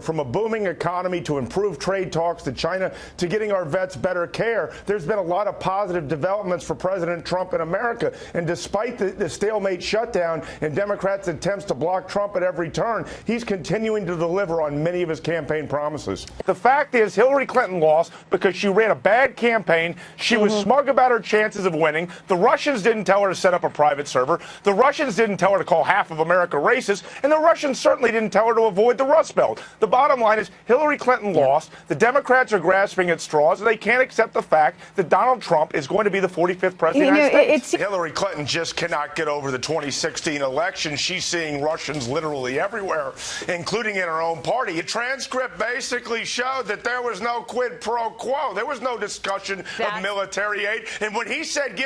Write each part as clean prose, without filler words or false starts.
From a booming economy to improved trade talks to China to getting our vets better care, there's been a lot of positive developments for President Trump in America. And despite the stalemate shutdown and Democrats' attempts to block Trump at every turn, he's continuing to deliver on many of his campaign promises. The fact is, Hillary Clinton lost because she ran a bad campaign. She was smug about her chances of winning. The Russians didn't tell her to set up a private server. The Russians didn't tell her to call half of America racist. And the Russians certainly didn't tell her to avoid the Rust Belt. The bottom line is Hillary Clinton lost. The Democrats are grasping at straws, and they can't accept the fact that Donald Trump is going to be the 45th president of the United States. Hillary Clinton just cannot get over the 2016 election. She's seeing Russians literally everywhere, including in her own party. A transcript basically showed that there was no quid pro quo. There was no discussion of military aid. And when he said,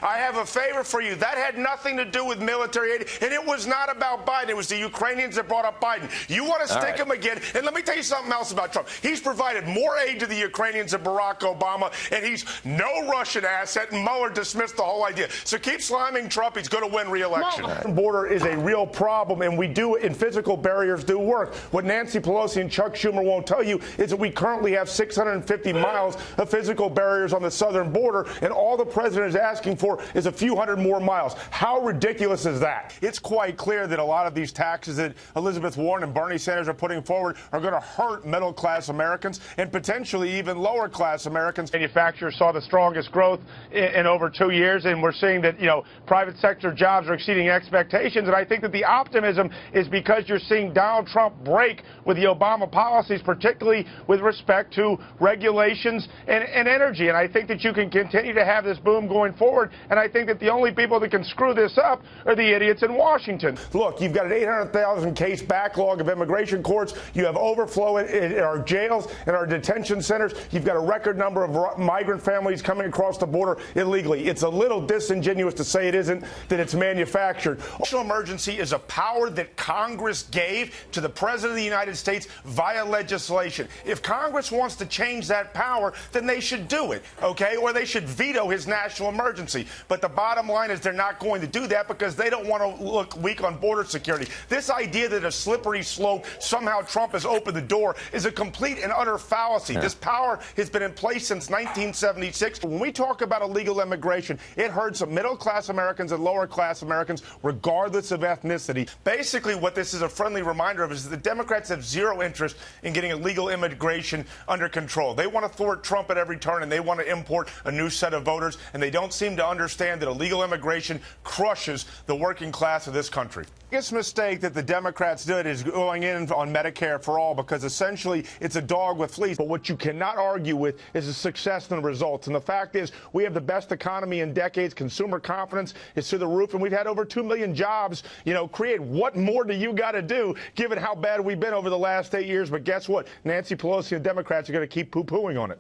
I have a favor for you, that had nothing to do with military aid, and it was not about Biden. It was the Ukrainians that brought up Biden. You want to stick him again? And let me tell you something else about Trump. He's provided more aid to the Ukrainians than Barack Obama, and he's no Russian asset, and Mueller dismissed the whole idea. So keep sliming Trump. He's going to win re-election. The border is a real problem, and physical barriers do work. What Nancy Pelosi and Chuck Schumer won't tell you is that we currently have 650 miles of physical barriers on the southern border, and all the president is asking for is a few hundred more miles. How ridiculous is that? It's quite clear that a lot of these taxes that Elizabeth Warren and Bernie Sanders are putting forward are going to hurt middle-class Americans and potentially even lower-class Americans. Manufacturers saw the strongest growth in over 2 years, and we're seeing that, private sector jobs are exceeding expectations. And I think that the optimism is because you're seeing Donald Trump break with the Obama policies, particularly with respect to regulations and energy. And I think that you can continue to have this boom going forward. And I think that the only people that can screw this up are the idiots in Washington. Look, you've got an 800,000 case backlog of immigration courts. You have overflow in our jails and our detention centers. You've got a record number of migrant families coming across the border illegally. It's a little disingenuous to say it isn't, that it's manufactured. National emergency is a power that Congress gave to the President of the United States via legislation. If Congress wants to change that power, then they should do it, okay? Or they should veto his national emergency. But the bottom line is they're not going to do that because they don't want to look weak on border security. This idea that a slippery slope, somehow Trump has opened the door, is a complete and utter fallacy. This power has been in place since 1976. When we talk about illegal immigration, it hurts middle-class Americans and lower-class Americans, regardless of ethnicity. Basically, what this is a friendly reminder of is that the Democrats have zero interest in getting illegal immigration under control. They want to thwart Trump at every turn, and they want to import a new set of voters, and they don't seem to understand that illegal immigration crushes the working class of this country. The biggest mistake that the Democrats did is going in on Medicare for all, because essentially it's a dog with fleas. But what you cannot argue with is the success and the results. And the fact is, we have the best economy in decades. Consumer confidence is through the roof, and we've had over 2 million jobs, create. What more do you got to do, given how bad we've been over the last 8 years? But guess what? Nancy Pelosi and Democrats are going to keep poo-pooing on it.